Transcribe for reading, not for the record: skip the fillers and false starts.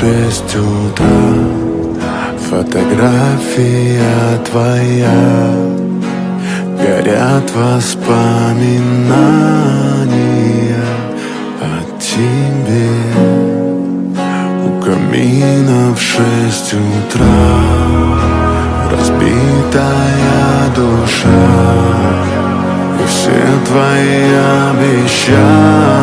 6 утра. Фотография твоя, горят воспоминания о тебе. У камина в 6 утра разбитая душа, и все твои обещания